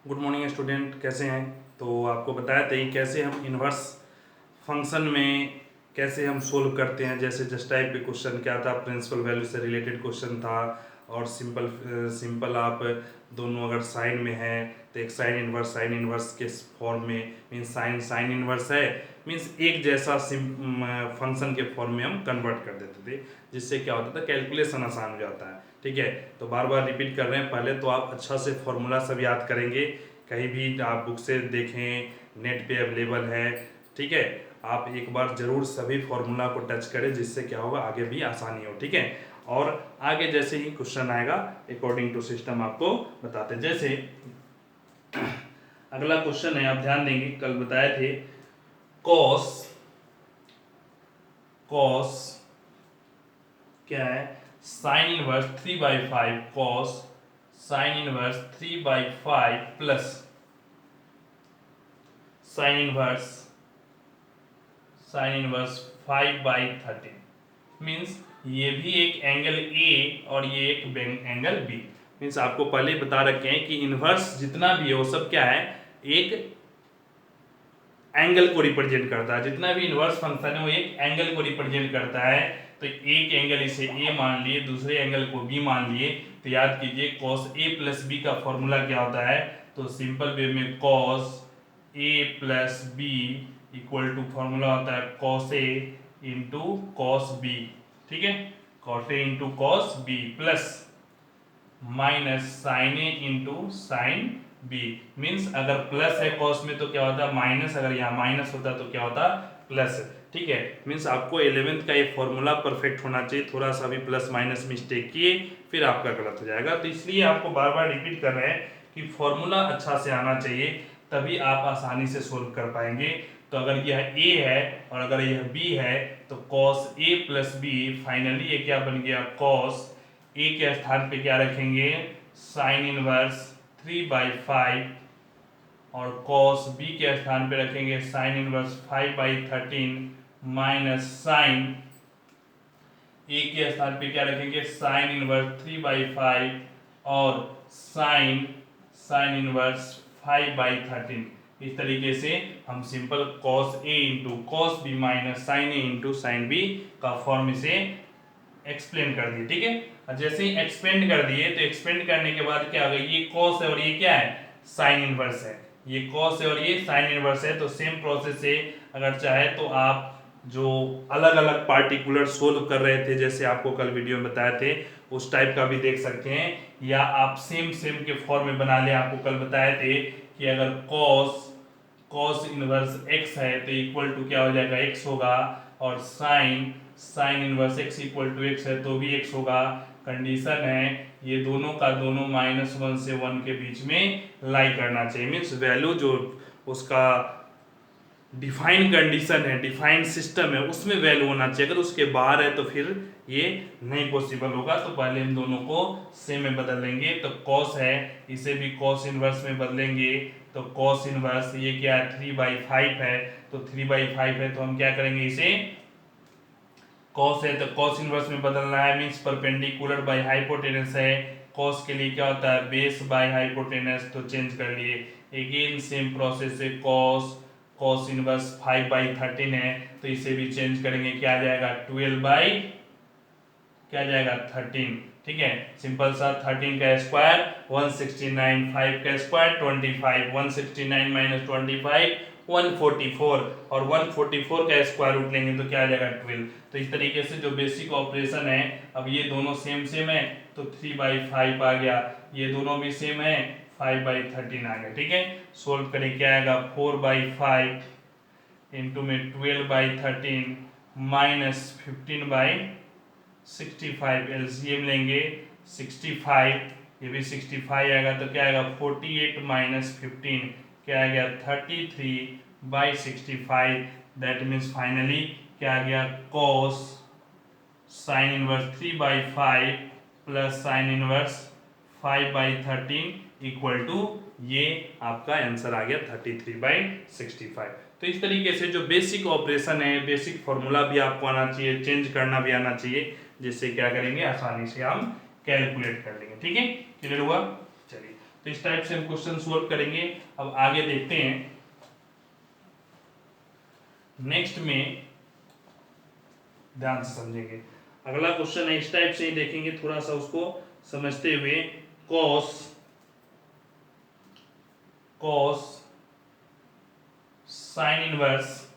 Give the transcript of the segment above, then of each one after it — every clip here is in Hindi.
गुड मॉर्निंग स्टूडेंट, कैसे हैं। तो आपको बताया था कि कैसे हम इन्वर्स फंक्शन में कैसे हम सोल्व करते हैं। जैसे जस्ट टाइप के क्वेश्चन क्या था, प्रिंसिपल वैल्यू से रिलेटेड क्वेश्चन था। और सिंपल सिंपल आप दोनों अगर साइन में है तो एक साइन इनवर्स के फॉर्म में मीन्स साइन इनवर्स है, मीन्स एक जैसा फंक्शन के फॉर्म में हम कन्वर्ट कर देते थे, जिससे क्या होता था, कैलकुलेशन आसान हो जाता है। ठीक है, तो बार बार रिपीट कर रहे हैं। पहले तो आप अच्छा से फॉर्मूला सब याद करेंगे, कहीं भी आप बुक से देखें, नेट पे अवेलेबल है। ठीक है, आप एक बार जरूर सभी फॉर्मूला को टच करें, जिससे क्या होगा, आगे भी आसानी हो। ठीक है, और आगे जैसे ही क्वेश्चन आएगा अकॉर्डिंग टू सिस्टम आपको बताते। जैसे अगला क्वेश्चन है, आप ध्यान देंगे, कल बताए थे कॉस कॉस क्या है, sine inverse 3/5 cos sine inverse 3/5 plus sine inverse 5/13 means ये भी एक एंगल ए और ये एक एंगल बी। मीन्स आपको पहले ही बता रखे हैं कि इनवर्स जितना भी है वो सब क्या है, एक एंगल को रिप्रेजेंट करता है। जितना भी इनवर्स फंक्शन है वो एक एंगल को रिप्रेजेंट करता है। तो एक एंगल इसे ए मान लिए, दूसरे एंगल को बी मान लिए। तो याद कीजिए कॉस ए प्लस बी का फॉर्मूला क्या होता है। तो सिंपल वे में cos A plus B equal to formula होता है cos A into cos B. ठीक है, cos A into cos B plus minus sine A into sine B. Means अगर प्लस है कॉस में तो क्या होता है माइनस, अगर यहाँ माइनस होता तो क्या होता प्लस। ठीक है, मीन्स आपको 11th का ये फॉर्मूला परफेक्ट होना चाहिए। थोड़ा सा भी प्लस माइनस मिस्टेक किए फिर आपका गलत हो जाएगा। तो इसलिए आपको बार बार रिपीट कर रहे हैं कि फॉर्मूला अच्छा से आना चाहिए, तभी आप आसानी से सोल्व कर पाएंगे। तो अगर यह ए है और अगर यह बी है तो cos A plus B, finally ये क्या बन गया, कॉस ए के स्थान पे क्या रखेंगे, साइन इनवर्स 3/5 और कॉस बी के स्थान पे रखेंगे साइन इनवर्स 5/13 माइनस साइन ए के स्थान पे क्या रखेंगे, साइन इनवर्स 3/5 और साइन साइन इनवर्स 5/13। इस तरीके से हम simple cos A into cos B minus sine A into sine B का फॉर्म इसे एक्सप्लेन कर दिए। ठीक है, और जैसे ही एक्सपेंड कर दिए तो एक्सपेंड करने के बाद क्या होगा, ये कॉस है और ये क्या है, साइन इनवर्स है। ये कॉस है और ये साइन इनवर्स है। तो सेम प्रोसेस से अगर चाहे तो आप जो अलग अलग पार्टिकुलर सोल्व कर रहे थे, जैसे आपको कल वीडियो में बताए थे, उस टाइप का भी देख सकते हैं, या आप सेम सेम के फॉर्म में बना ले। आपको कल बताए थे कि अगर कॉस कॉस इनवर्स x है तो इक्वल टू क्या हो जाएगा, x होगा, और sine sine inverse x equal to x है तो भी x होगा। कंडीशन है ये दोनों का दोनों -1 से 1 के बीच में लाई करना चाहिए। मीन्स वैल्यू जो उसका डिफाइन कंडीशन है, डिफाइन सिस्टम है, उसमें वैल्यू होना चाहिए। अगर उसके बाहर है तो फिर ये नहीं पॉसिबल होगा। तो पहले हम दोनों को सेम में बदल लेंगे। तो कॉस है, इसे भी कॉस इनवर्स में बदलेंगे। तो कॉस इनवर्स ये क्या है, 3/5 है। तो 3/5 है तो हम क्या करेंगे, इसे कॉस है तो कॉस इनवर्स में बदलना है। मीन्स परपेंडिकुलर बाय हाइपोटेनस है। कॉस के लिए क्या होता है, बेस बाय हाइपोटेनस, तो चेंज कर लिए। अगेन सेम प्रोसेस से कॉस कॉस इनवर्स 5/13 है तो इसे भी चेंज करेंगे, क्या आ जाएगा, 12 क्या जाएगा 13। ठीक है, सिंपल सा 13 का स्क्वायर 169, 5 का स्क्वायर 25, 169 माइनस 25 144, और 144 का स्क्वायर रूट लेंगे तो क्या आ जाएगा 12। तो इस तरीके से जो बेसिक ऑपरेशन है, अब ये दोनों सेम सेम है तो 3/5 आ गया, ये दोनों भी सेम है 5/13 आ गया। ठीक है, सोल्व करें, क्या आएगा 4/5 इंटू में 12/13 माइनस 15/65, एलसीएम लेंगे 65, ये भी 65 आएगा तो क्या आएगा 48 माइनस 15, क्या आ गया 33/65। दैट मीन्स फाइनली क्या आ गया, cos sine inverse 3/5 plus sine inverse 5/13 equal to, ये आपका आंसर आ गया 33/65। तो इस तरीके से जो बेसिक ऑपरेशन है, बेसिक फॉर्मूला भी आपको आना चाहिए, चेंज करना भी आना चाहिए, जिससे क्या करेंगे, आसानी से हम कैलकुलेट कर लेंगे। ठीक है, क्लियर हुआ। चलिए, तो इस टाइप से हम क्वेश्चन सोल्व करेंगे। अब आगे देखते हैं, नेक्स्ट में ध्यान से समझेंगे। अगला क्वेश्चन है, इस टाइप से ही देखेंगे, थोड़ा सा उसको समझते हुए। Cos sine inverse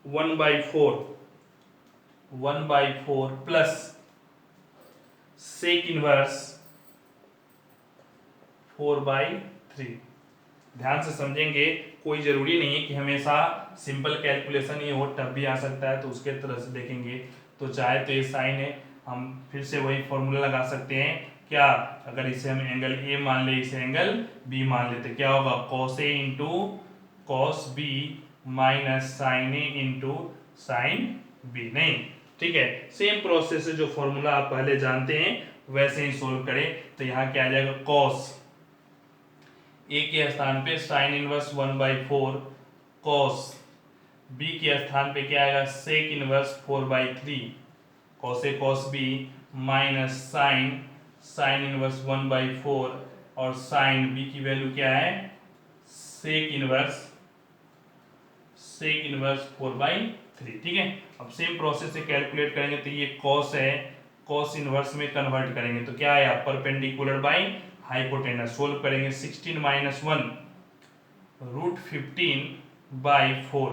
1/4 plus sec inverse 4/3। ध्यान से समझेंगे, कोई जरूरी नहीं है कि हमेशा सिंपल कैलकुलेशन ही हो, तब भी आ सकता है, तो उसके तरह से देखेंगे। तो चाहे तो ये साइन है, हम फिर से वही फॉर्मूला लगा सकते हैं। क्या, अगर इसे हम एंगल ए मान ले, इसे एंगल बी मान ले, तो क्या होगा, cos A into cos B minus sine A into sine B. नहीं, ठीक है, सेम प्रोसेस है, जो फॉर्मूला आप पहले जानते हैं वैसे ही सोल्व करें। तो यहाँ क्या आ जाएगा, कॉस ए के स्थान पे साइन इनवर्स 1/4, कॉस बी के स्थान पे क्या आएगा, sec inverse 4/3, cos A cos B minus sine inverse 1/4 और साइन बी की वैल्यू क्या है, सेक इनवर्स 4/3। ठीक है, अब सेम प्रोसेस से कैलकुलेट करेंगे, तो ये कॉस है, कॉस इनवर्स में कन्वर्ट करेंगे तो क्या आया, परपेंडिकुलर बाई हाइपोटेनस। सोल्व करेंगे 16 - 1 √15/4।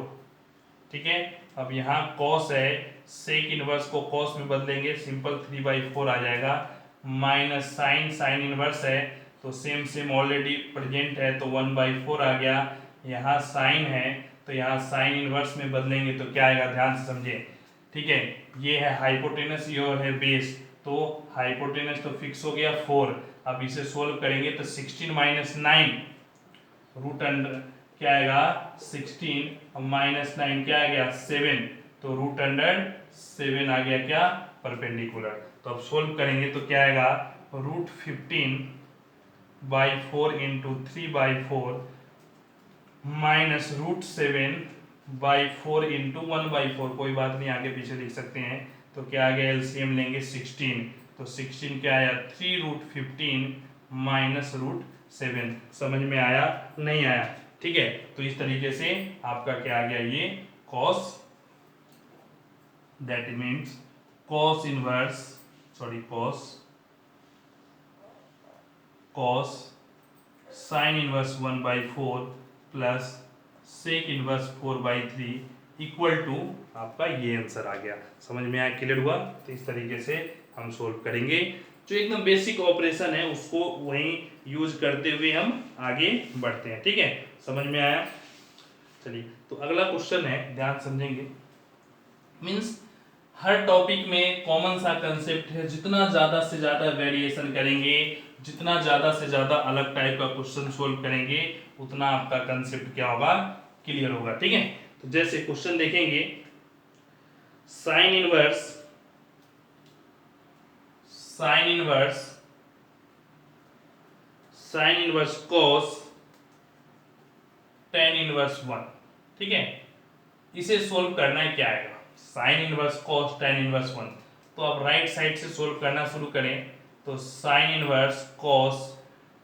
ठीक है, अब यहाँ कॉस है, सेक इनवर्स को कॉस में बदलेंगे, सिंपल 3/4 आ जाएगा, माइनस साइन इनवर्स है तो सेम ऑलरेडी प्रेजेंट है तो 1/4 आ गया। यहाँ साइन है तो यहाँ साइन इनवर्स में बदलेंगे तो क्या आएगा, ध्यान से समझे। ठीक है, ये है हाइपोटेनस, ये है बेस, तो हाइपोटेनस तो फिक्स हो गया 4। अब इसे सोल्व करेंगे तो 16 - 9 रूट अंडर क्या आएगा, 16 माइनस 9 क्या आ गया, 7, तो √7 आ गया क्या, परपेंडिकुलर। तो अब सोल्व करेंगे तो क्या आएगा, √15/4 इंटू 3/4 माइनस √7/4 इंटू 1/4, कोई बात नहीं, आगे पीछे लिख सकते हैं। तो क्या आ गया, एलसीएम लेंगे 16, तो 16 क्या आया, 3√15 माइनस √7। समझ में आया, नहीं आया? ठीक है, तो इस तरीके से आपका क्या आ गया, ये cos, that means cos inverse, sorry cos sine inverse 1/4 plus sec inverse 4/3 equal to आपका ये आंसर आ गया। समझ में आया, क्लियर हुआ? तो इस तरीके से हम सोल्व करेंगे। जो एकदम बेसिक ऑपरेशन है उसको वहीं यूज करते हुए हम आगे बढ़ते हैं। ठीक है, समझ में आया? चलिए, तो अगला क्वेश्चन है, ध्यान समझेंगे। मीन्स हर टॉपिक में कॉमन सा कंसेप्ट है, जितना ज्यादा से ज्यादा वेरिएशन करेंगे, जितना ज्यादा से ज्यादा अलग टाइप का क्वेश्चन सोल्व करेंगे, उतना आपका कंसेप्ट क्या होगा, क्लियर होगा। ठीक है, तो जैसे क्वेश्चन देखेंगे, sine inverse cos tan inverse 1। ठीक है, इसे सोल्व करना है, क्या आएगा, sine inverse cos tan inverse 1। तो आप राइट साइड से सोल्व करना शुरू करें, तो sine inverse cos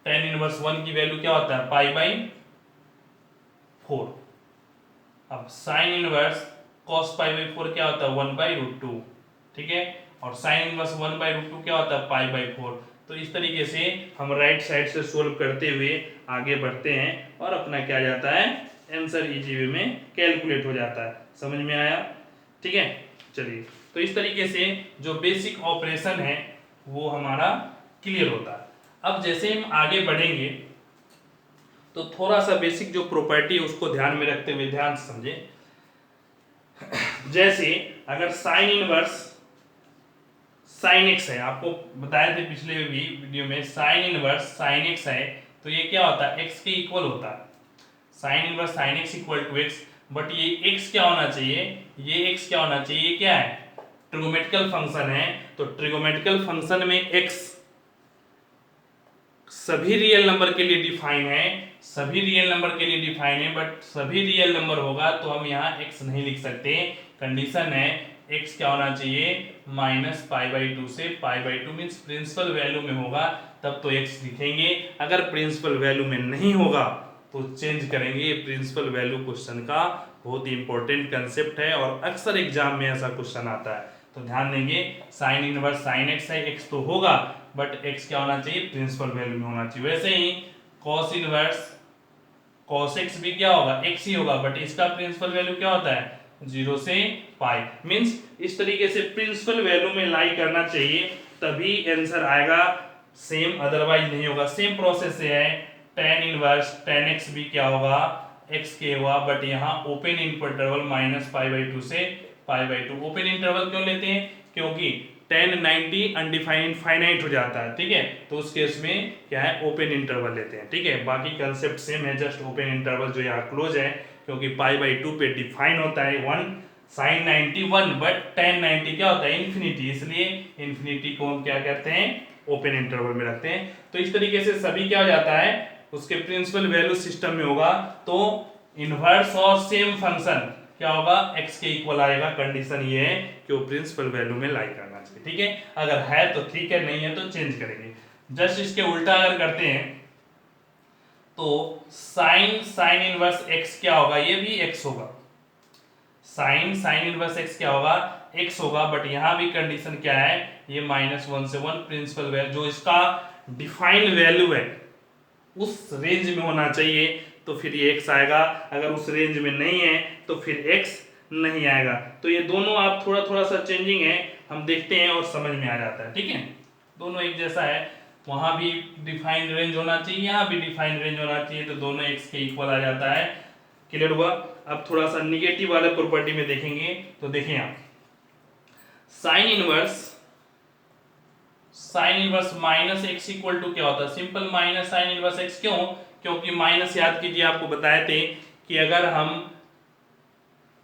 tan inverse 1 की वैल्यू क्या होता है, π/4। अब साइन इनवर्स cos π/4 क्या होता है, 1/√2। ठीक है, और साइन इनवर्स 1/√2 क्या होता है, π/4। तो इस तरीके से हम राइट साइड से सोल्व करते हुए आगे बढ़ते हैं और अपना क्या जाता है, आंसर इजी वे में कैलकुलेट हो जाता है। समझ में आया? ठीक है, चलिए, तो इस तरीके से जो बेसिक ऑपरेशन है वो हमारा क्लियर होता है। अब जैसे हम आगे बढ़ेंगे तो थोड़ा सा बेसिक जो प्रॉपर्टी है उसको ध्यान में रखते हुए ध्यान से समझें। जैसे अगर साइन इनवर्स साइन एक्स है, आपको बताए थे पिछले वीडियो में, साइन इनवर्स साइन एक्स है, तो ये क्या होता है, एक्स के इक्वल होता है। Sine inverse sine X equal to X, but ये एक्स क्या होना चाहिए, ये एक्स क्या होना चाहिए, ये क्या है, ट्रिगोमेट्रिकल फंक्शन है। तो ट्रिगोमेट्रिकल फंक्शन में एक्स सभी रियल नंबर के लिए डिफाइन है, बट सभी रियल नंबर होगा तो हम यहाँ x नहीं लिख सकते। कंडीशन है x क्या होना चाहिए, -π/2 से π/2, मीन्स प्रिंसिपल वैल्यू में होगा तब तो x लिखेंगे, अगर प्रिंसिपल वैल्यू में नहीं होगा तो चेंज करेंगे। प्रिंसिपल वैल्यू क्वेश्चन का बहुत ही इंपॉर्टेंट कंसेप्ट है और अक्सर एग्जाम में ऐसा क्वेश्चन आता है, तो ध्यान देंगे। साइन इनवर्स साइन एक्स है, x तो होगा बट x क्या होना चाहिए, प्रिंसिपल वैल्यू में होना चाहिए। वैसे ही कॉस इनवर्स कॉस एक्स भी क्या होगा, x ही होगा, बट इसका प्रिंसिपल वैल्यू क्या होता है, 0 से पाई। मींस इस तरीके से प्रिंसिपल वैल्यू में लाई करना चाहिए, तभी आंसर आएगा, सेम अदरवाइज नहीं होगा। सेम प्रोसेस से है, tan इनवर्स tan x भी क्या होगा, x के हुआ, बट यहाँ ओपन इंटरवल -π/2 से π/2। ओपन इंटरवल क्यों लेते हैं, क्योंकि tan 90 अनडिफाइंड फाइनाइट हो जाता है, ठीक है, तो उस केस में क्या है, ओपन इंटरवल लेते हैं, ठीक है। बाकी कंसेप्ट सेम है, जस्ट ओपन इंटरवल जो यहाँ क्लोज है, क्योंकि π/2 पे डिफाइन होता है 1 sin 90 1, बट tan 90 क्या होता है, इन्फिनिटी, इसलिए इन्फिनिटी को हम क्या कहते हैं, ओपन इंटरवल में रखते हैं। तो इस तरीके से सभी क्या हो जाता है, उसके प्रिंसिपल वैल्यू सिस्टम में होगा तो इनवर्स और सेम फंक्शन क्या होगा, x के इक्वल आएगा। कंडीशन ये है कि वो प्रिंसिपल वैल्यू में लाई करना चाहिए, ठीक है। अगर है तो ठीक है, नहीं है तो चेंज करेंगे। जस्ट इसके उल्टा अगर करते हैं तो साइन इनवर्स x क्या होगा, ये भी x होगा। साइन इनवर्स x क्या होगा, x होगा, बट यहां भी कंडीशन क्या है, ये -1 से 1 प्रिंसिपल वैल्यू जो इसका डिफाइंड वैल्यू है उस रेंज में होना चाहिए, तो फिर ये x आएगा। अगर उस रेंज में नहीं है तो फिर x नहीं आएगा। तो ये दोनों आप थोड़ा थोड़ा सा चेंजिंग है, हम देखते हैं और समझ में आ जाता है, ठीक है। दोनों एक जैसा है, वहां भी डिफाइंड रेंज होना चाहिए, यहाँ भी डिफाइंड रेंज होना चाहिए, तो दोनों x के इक्वल आ जाता है। क्लियर हुआ। अब थोड़ा सा निगेटिव वाले प्रॉपर्टी में देखेंगे, तो देखिए आप sine inverse minus x equal to क्या होता है, simple minus sine inverse x. क्यों, क्योंकि माइनस, याद कीजिए आपको बताए थे कि अगर हम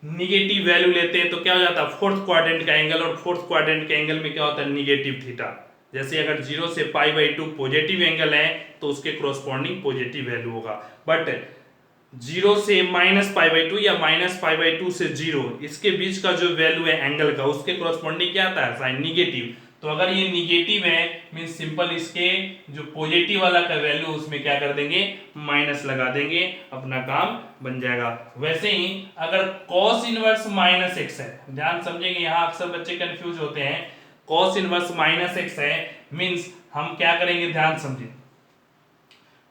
निगेटिव वैल्यू लेते हैं तो क्या हो जाता है, फोर्थ क्वाड्रेंट का एंगल, और फोर्थ क्वाड्रेंट के एंगल में क्या होता है, निगेटिव थीटा। जैसे अगर 0 से π/2 पॉजिटिव एंगल है तो उसके कोरोस्पोंडिंग पॉजिटिव वैल्यू होगा, बट 0 से -π/2 या -π/2 से 0 इसके बीच का जो वैल्यू है एंगल का, उसके कोरोस्पोंडिंग क्या आता है, साइन निगेटिव। तो अगर ये निगेटिव है मीन सिंपल इसके जो पॉजिटिव वाला का वैल्यू उसमें क्या कर देंगे, माइनस लगा देंगे, अपना काम बन जाएगा। वैसे ही अगर cos इनवर्स -x है, ध्यान समझेंगे, यहाँ अक्सर बच्चे कंफ्यूज होते हैं। cos इनवर्स -x है मींस हम क्या करेंगे, ध्यान समझिए।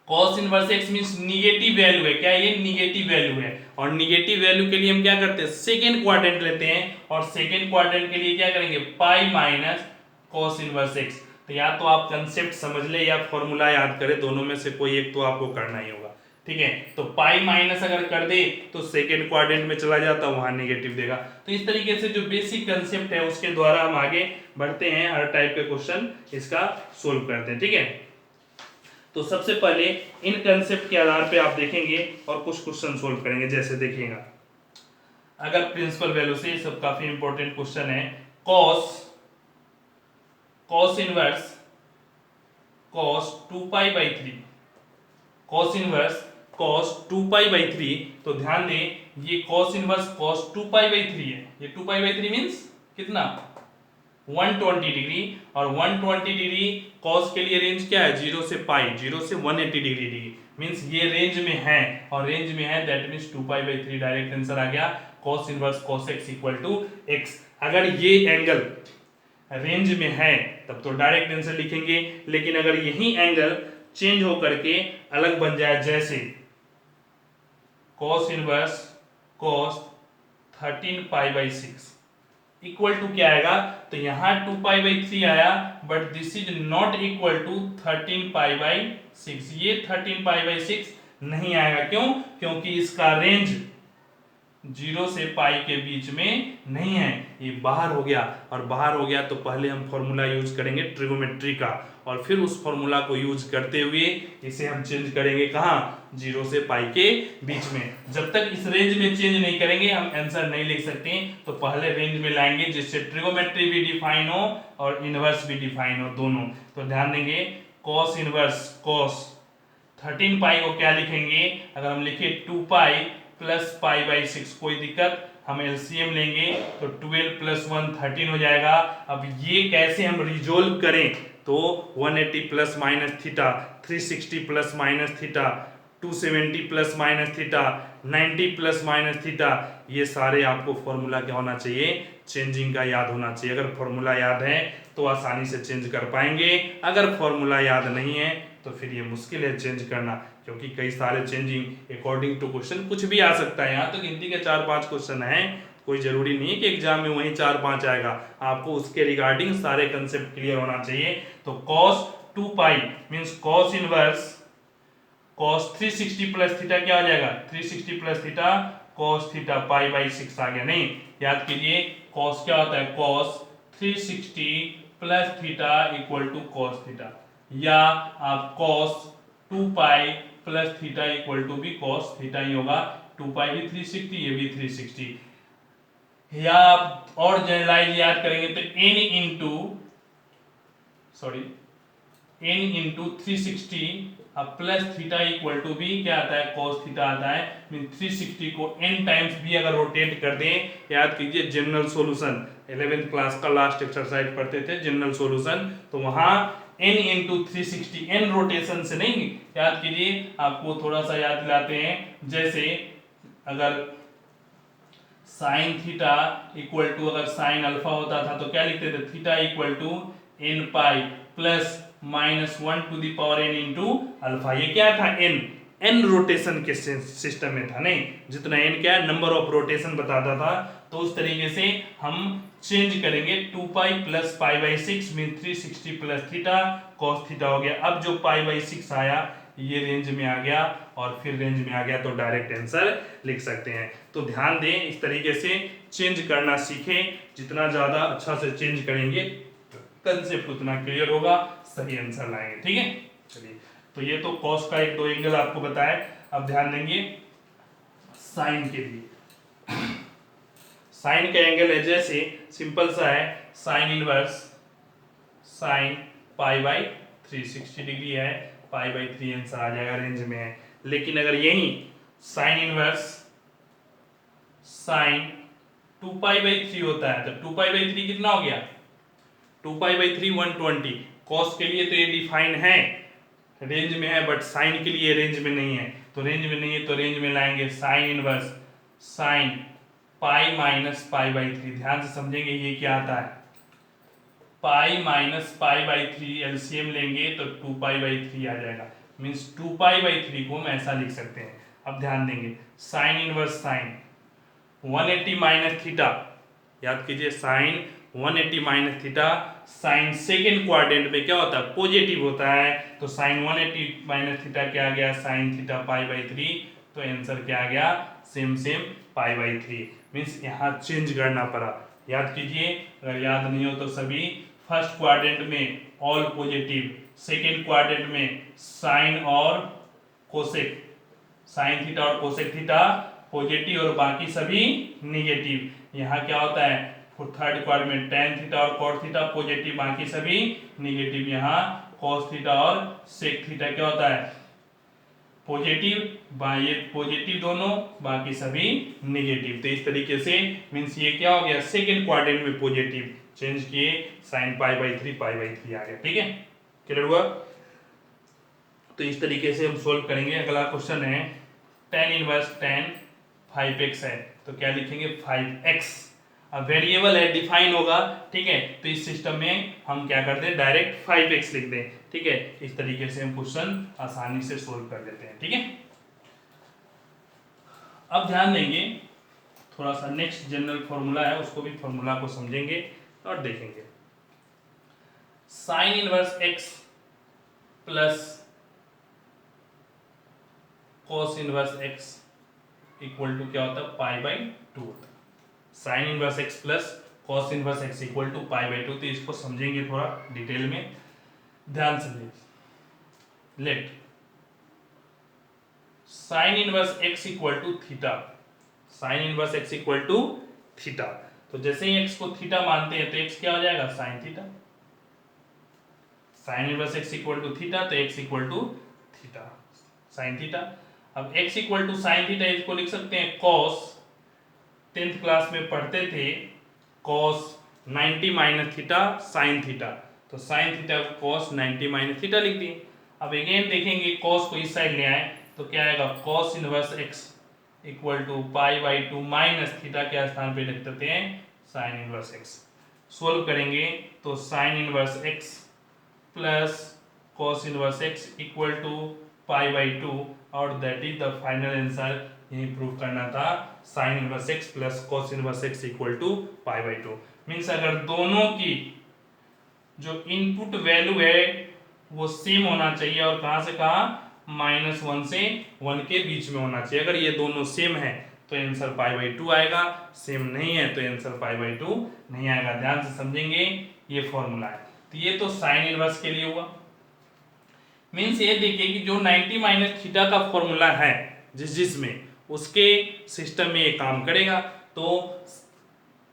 cos inverse x means negative value है, क्या ये निगेटिव वैल्यू है, और निगेटिव वैल्यू के लिए हम क्या करते हैं, सेकंड क्वाड्रेंट लेते हैं, और सेकंड क्वाड्रेंट के लिए क्या करेंगे, pi minus cos inverse x। तो या तो आप कंसेप्ट समझ ले या फॉर्मूला याद करें, दोनों में से कोई एक तो आपको करना ही होगा, ठीक है। तो पाई माइनस अगर कर दे तो सेकंड क्वाड्रेंट में चला जाता, वहां नेगेटिव देगा। तो इस तरीके से जो बेसिक कंसेप्ट है उसके द्वारा हम आगे बढ़ते हैं, हर टाइप के क्वेश्चन इसका सोल्व करते हैं, ठीक है। तो सबसे पहले इन कंसेप्ट के आधार पे आप देखेंगे और कुछ क्वेश्चन सोल्व करेंगे। जैसे देखिएगा, अगर प्रिंसिपल वैल्यू से, ये सब काफी इंपॉर्टेंट क्वेश्चन है, cos inverse cos 2π/3, cos inverse cos 2π/3, तो ध्यान दें ये cos इनवर्स cos 2π/3 है, ये 2π/3 मींस कितना, 120 डिग्री, और 120 डिग्री cos के लिए रेंज क्या है, 0 से पाई, 0 से 180 डिग्री मींस ये रेंज में है, और रेंज में है दैट मींस 2π/3 डायरेक्ट आंसर आ गया। cos inverse cos x equal to x। अगर ये एंगल रेंज में है तब तो डायरेक्ट आंसर लिखेंगे, लेकिन अगर यही एंगल चेंज हो करके अलग बन जाए, जैसे cos inverse cos 13π/6 equal to क्या आएगा, तो यहां 2π/3 आया, but this is not equal to 13π/6, ये 13π/6 नहीं आएगा। क्यों, क्योंकि इसका रेंज 0 से पाई के बीच में नहीं है, ये बाहर हो गया, और बाहर हो गया तो पहले हम फॉर्मूला यूज करेंगे ट्रिगोमेट्री का, और फिर उस फॉर्मूला को यूज करते हुए इसे हम चेंज करेंगे कहाँ, 0 से पाई के बीच में। जब तक इस रेंज में चेंज नहीं करेंगे हम आंसर नहीं लिख सकते, तो पहले रेंज में लाएंगे जिससे ट्रिगोमेट्री भी डिफाइन हो और इनवर्स भी डिफाइन हो दोनों। तो ध्यान देंगे, cos इनवर्स cos 13 पाई को क्या लिखेंगे, अगर हम लिखे 2π प्लस π/6, कोई दिक्कत, हम एलसीएम लेंगे तो 12 + 1 13 हो जाएगा। अब ये कैसे हम रिजोल्व करें, तो 180 plus minus theta, 360 plus minus theta, 270 plus minus theta, 90 plus minus theta, ये सारे आपको फॉर्मूला क्या होना चाहिए, चेंजिंग का याद होना चाहिए। अगर फॉर्मूला याद है तो आसानी से चेंज कर पाएंगे, अगर फॉर्मूला याद नहीं है तो फिर ये मुश्किल है चेंज करना, क्योंकि कई सारे चेंजिंग अकॉर्डिंग टू क्वेश्चन कुछ भी आ सकता है। यहाँ तो गिनती के 4-5 क्वेश्चन हैं, कोई जरूरी नहीं है कि एग्जाम में वही 4-5 आएगा, आपको उसके रिगार्डिंग सारे कंसेप्ट क्लियर होना चाहिए। तो cos 2 pi means cos inverse cos 360 plus theta क्या हो जाएगा, 360 plus theta cos theta pi by 6 आ गया। नहीं, याद कीजिए cos क्या होता है, cos 360 plus theta equal to cos theta, या आप cos 2 pi plus theta equal to भी cos थीटा ही होगा। 2 पाई भी 360, ये भी 360, या आप और जनरलाइज याद करेंगे तो n इंटू n इंटू 360 अब प्लस थीटा इक्वल टू भी क्या आता है, cos थीटा आता है। मीन 360 को n टाइम्स भी अगर रोटेट कर दें, याद कीजिए जनरल सॉल्यूशन 11th क्लास का लास्ट एक्सरसाइज पढ़ते थे जनरल सॉल्यूशन, तो वहां n इंटू 360 n रोटेशन से नहीं, याद कीजिए आपको थोड़ा सा याद दिलाते हैं। जैसे अगर साइन थीटा इक्वल टू, अगर साइन अल्फा होता था तो क्या लिखते थे, theta equal to n pi plus minus 1 to the power n into alpha. ये क्या था, n रोटेशन के सिस्टम में था। नहीं, जितना n क्या है नंबर ऑफ रोटेशन बताता था, तो उस तरीके से हम चेंज करेंगे। 2 pi plus pi by 6 mean 360 plus theta cos theta हो गया। अब जो पाई बाई 6 आया ये रेंज में आ गया, और फिर रेंज में आ गया तो डायरेक्ट आंसर लिख सकते हैं। तो ध्यान दें, इस तरीके से चेंज करना सीखें, जितना ज्यादा अच्छा से चेंज करेंगे कंसेप्ट उतना क्लियर होगा, सही आंसर लाएंगे। ठीक है, चलिए, तो ये तो कॉस का 1-2 एंगल आपको बताया। अब ध्यान देंगे साइन के लिए। साइन का एंगल है, जैसे सिंपल सा है, sine inverse sine pi by 360 degree है, पाई बाई 3 आंसर आ जाएगा, रेंज में है। लेकिन अगर यही sign inverse sign 2 pi by 3 होता है, तो 2 पाई बाई 3 कितना हो गया, 2 पाई बाई 3 120। कॉस के लिए तो ये डिफाइन है, रेंज में है, बट साइन के लिए रेंज में नहीं है। तो रेंज में नहीं है तो रेंज में लाएंगे sign inverse sine pi minus pi by 3। ध्यान से समझेंगे ये क्या आता है, pi minus pi by 3 LCM लेंगे तो 2 पाई बाई 3 आ जाएगा। मीन्स 2 पाई बाई 3 को हम ऐसा लिख सकते हैं। अब ध्यान देंगे sine inverse sine 180 minus theta, याद कीजिए sine 180 minus theta, sine second quadrant में क्या होता है, पॉजिटिव होता है। तो साइन 180 माइनस थीटा क्या आ गया, साइन थीटा पाई बाई 3, तो आंसर क्या आ गया, सेम पाई बाई 3। मीन्स यहाँ चेंज करना पड़ा। याद कीजिए, अगर याद नहीं हो तो सभी, फर्स्ट क्वाड्रेंट में ऑल पॉजिटिव, सेकेंड क्वाड्रेंट में साइन और कोसेक, साइन थीटा और कोसेक थीटा पॉजिटिव और बाकी सभी निगेटिव। यहाँ क्या होता है, थर्ड क्वाड्रेंट में टेन थीटा और कॉट थीटा पॉजिटिव, बाकी सभी निगेटिव। यहाँ कॉस थीटा और सेक थीटा क्या होता है, पॉजिटिव, ये पॉजिटिव दोनों, बाकी सभी निगेटिव। तो इस तरीके से मींस ये क्या हो गया, सेकंड क्वाड्रेंट में पॉजिटिव चेंज किए, sine pi by 3 pi by 3 आ गया। ठीक है, क्लियर हुआ। तो इस तरीके से हम सोल्व करेंगे। अगला क्वेश्चन है tan इनवर्स tan 5x है, तो क्या लिखेंगे 5x। अब वेरिएबल है, डिफाइन होगा, ठीक है, तो इस सिस्टम में हम क्या करते हैं, डायरेक्ट 5x लिख दें। ठीक है, इस तरीके से हम क्वेश्चन आसानी से सोल्व कर देते हैं। ठीक है, अब ध्यान देंगे थोड़ा सा नेक्स्ट जनरल फॉर्मूला है, उसको भी फॉर्मूला को समझेंगे और देखेंगे। Sine inverse x plus cos inverse x equal to क्या होता है, पाई बाई 2 होता है। Sine inverse x plus cos inverse x equal to pi by 2। तो इसको समझेंगे थोड़ा डिटेल में, ध्यान समझिए। Let sine inverse x equal to theta, sine inverse x equal to theta. तो जैसे ही x को थीटा मानते हैं तो x क्या हो जाएगा, sine theta. Sine inverse x equal to theta, तो x equal to theta sine theta. अब x equal to sine theta, इसको लिख सकते हैं cos, 10th क्लास में पढ़ते थे cos 90 minus theta sine theta. तो साइन थीटा को कॉस 90 माइनस थीटा लिख दिए। अब अगेन देखेंगे कॉस को इस साइड ले आए तो क्या आएगा, cos inverse x equal to pi by 2 minus theta के स्थान पे लिख देते हैं साइन इनवर्स एक्स। सोल्व करेंगे तो sine inverse x plus cos inverse x equal to pi by 2 और that is the final answer. यही प्रूव करना था, sine inverse x plus cos inverse x equal to pi by 2। Means अगर दोनों की जो इनपुट वैल्यू है वो सेम होना चाहिए और कहां से कहा, -1 से 1 के बीच में होना चाहिए। अगर ये दोनों सेम है तो आंसर पाई बाई 2 आएगा, सेम नहीं है तो आंसर पाई बाई 2 नहीं आएगा। ध्यान से समझेंगे, ये फॉर्मूला है। तो ये तो साइन इनवर्स के लिए हुआ। मीन्स ये देखिए कि जो 90 माइनस थीटा का फॉर्मूला है जिसमें उसके सिस्टम में ये काम करेगा। तो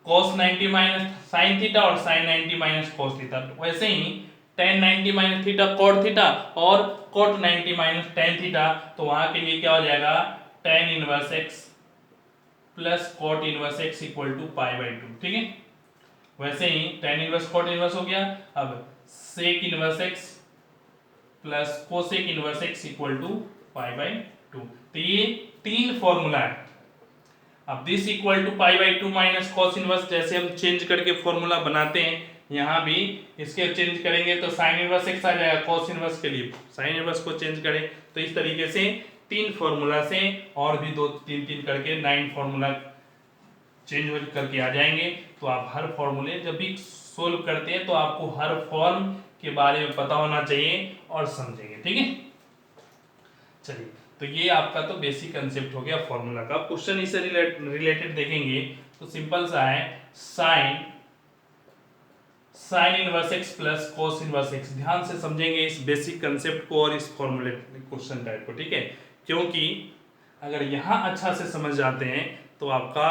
cos 90 माइनस साइन थीटा और साइन 90 माइनस कॉस थीटा, वैसे ही tan 90 minus theta cot theta और cot 90 माइनस tan थीटा, तो वहां के लिए क्या हो जाएगा, tan inverse x plus cot inverse x equal to pi by 2। ठीक है, वैसे ही tan इनवर्स cot इनवर्स हो गया। अब sec inverse x plus cosec inverse x equal to pi by 2। तो ये तीन फॉर्मूला है। अब this equal to pi by 2 minus cos inverse, जैसे हम चेंज करके फॉर्मूला बनाते हैं यहाँ भी इसके चेंज करेंगे तो साइन इनवर्स एक्स आ जाएगा। कॉस इनवर्स के लिए साइन इनवर्स को चेंज करें तो इस तरीके से तीन फॉर्मूला से और भी दो तीन तीन करके 9 फॉर्मूला चेंज करके आ जाएंगे। तो आप हर फॉर्मूले जब भी सोल्व करते हैं तो आपको हर फॉर्म के बारे में पता होना चाहिए और समझेंगे। ठीक है, चलिए, तो ये आपका तो बेसिक कंसेप्ट हो गया फॉर्मूला का। क्वेश्चन इससे रिलेटेड देखेंगे तो सिंपल सा है, sine inverse x plus cos inverse x. ध्यान से समझेंगे इस बेसिक कंसेप्ट को और इस फॉर्मूले क्वेश्चन टाइप को। ठीक है, क्योंकि अगर यहाँ अच्छा से समझ जाते हैं तो आपका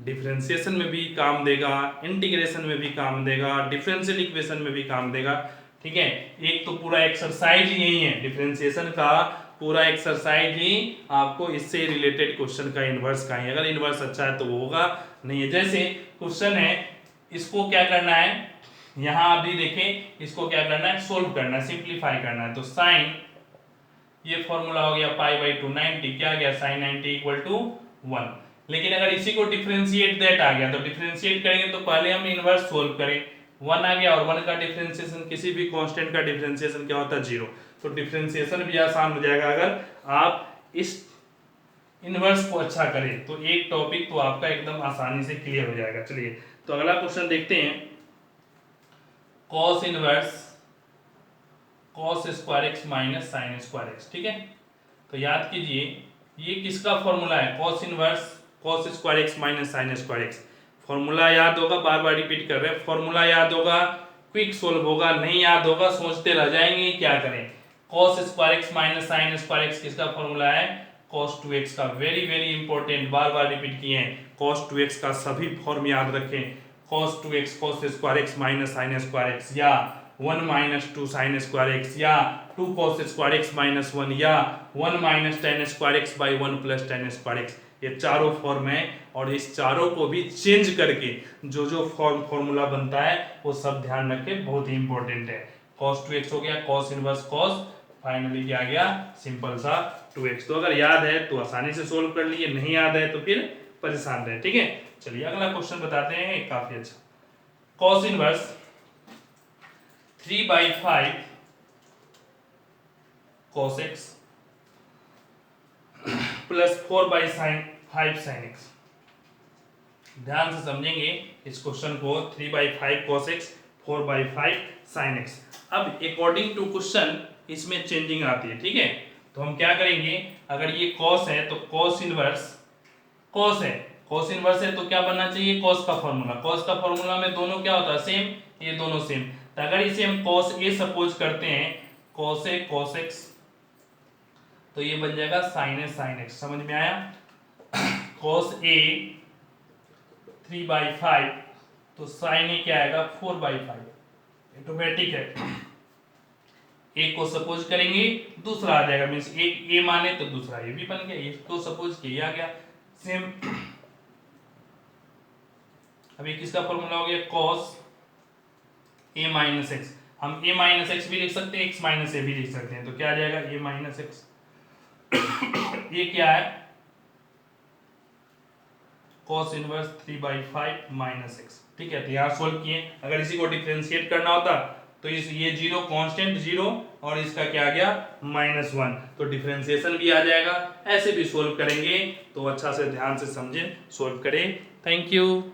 डिफरेंशिएशन में भी काम देगा, इंटीग्रेशन में भी काम देगा, डिफरेंशियल इक्वेशन में भी काम देगा। ठीक है, एक तो पूरा एक्सरसाइज यही है, डिफरेंशिएशन का पूरा एक्सरसाइज ही आपको इससे रिलेटेड क्वेश्चन का इनवर्स का ही। अगर इनवर्स अच्छा है तो वो होगा, नहीं है। जैसे क्वेश्चन है, इसको क्या करना है, यहां अभी देखें, इसको क्या करना है, सोल्व करना है, सिंप्लीफाई करना है। तो साइन, ये फॉर्मूला हो गया पाई बाई 2, 90 क्या गया, साइन 90 इक्वल टू 1। लेकिन अगर इसी को डिफरेंशिएट दैट आ गया तो डिफरेंशिएट करेंगे तो पहले हम इनवर्स सोल्व करें। 1 आ गया और 1 का डिफरेंशिएशन, किसी भी कांस्टेंट का डिफरेंशिएशन क्या होता है, 0। तो डिफरेंशिएशन भी आसान हो जाएगा अगर आप इस इनवर्स को अच्छा करें तो एक टॉपिक तो आपका एकदम आसानी से क्लियर हो जाएगा। चलिए, तो अगला क्वेश्चन देखते हैं, cos inverse cos square x minus sine square x. ठीक है, तो याद कीजिए ये किसका फॉर्मूला है, cos inverse cos square x minus sine square x. Formula याद होगा, बार बार रिपीट कर रहे हैं, फॉर्मूला याद होगा, क्विक सोल्व होगा, नहीं याद होगा सोचते रह जाएंगे क्या करें। cos square x minus sine square x किसका फॉर्मूला है, cos 2x का। वेरी वेरी इंपॉर्टेंट, बार बार रिपीट किए हैं, cos 2x का सभी फॉर्म याद रखें। cos 2x cos square x minus sine square x, या 1 माइनस 2 साइन स्क्वायर एक्स, या 2 cos स्क्वायर एक्स माइनस 1, या 1 minus tan square x by 1 plus tan square x. ये चारों फॉर्म है और इस चारों को भी चेंज करके जो जो फॉर्मूला बनता है वो सब ध्यान रखें, बहुत ही इंपॉर्टेंट है। cos 2x हो गया, cos इनवर्स cos, फाइनली क्या गया, सिंपल सा 2x। तो अगर याद है तो आसानी से सोल्व कर लिए, नहीं याद है तो फिर परेशान रहे। ठीक है, चलिए अगला क्वेश्चन बताते हैं, काफी अच्छा। cos inverse 3/5 cos x plus 4/5 sin x। ध्यान से समझेंगे इस क्वेश्चन को, 3/5 cos x 4/5 sin x। अब अकॉर्डिंग टू क्वेश्चन इसमें चेंजिंग आती है। ठीक है, तो हम क्या करेंगे, अगर ये cos है तो cos इनवर्स cos है, cos इनवर्स है तो क्या बनना चाहिए, cos का फॉर्मूला। cos का फॉर्मूला में दोनों क्या होता है, सेम, ये दोनों सेम। तो अगर इसे हम cos a सपोज करते हैं, cos a cos x, तो ये बन जाएगा sin a sin x। समझ में आया, cos a 3/5 तो sin a क्या आएगा 4/5, ऑटोमेटिक है। एक को सपोज करेंगे दूसरा आ जाएगा, मींस एक a माने तो दूसरा ये भी बन गया, ये तो सपोज किया गया सेम। अभी किसका फॉर्मूला हो गया, cos a माइनस एक्स। हम a माइनस एक्स भी लिख सकते हैं, x माइनस ए भी लिख सकते हैं। तो क्या आ जाएगा a माइनस एक्स ये क्या है cos इनवर्स 3/5 माइनस एक्स। ठीक है, तो यहाँ सोल्व किए। अगर इसी को डिफरेंशिएट करना होता तो इस ये जीरो कांस्टेंट जीरो और इसका क्या आ गया -1, तो डिफरेंशिएशन भी आ जाएगा। ऐसे भी सोल्व करेंगे, तो अच्छा से ध्यान से समझें, सोल्व करें। Thank you.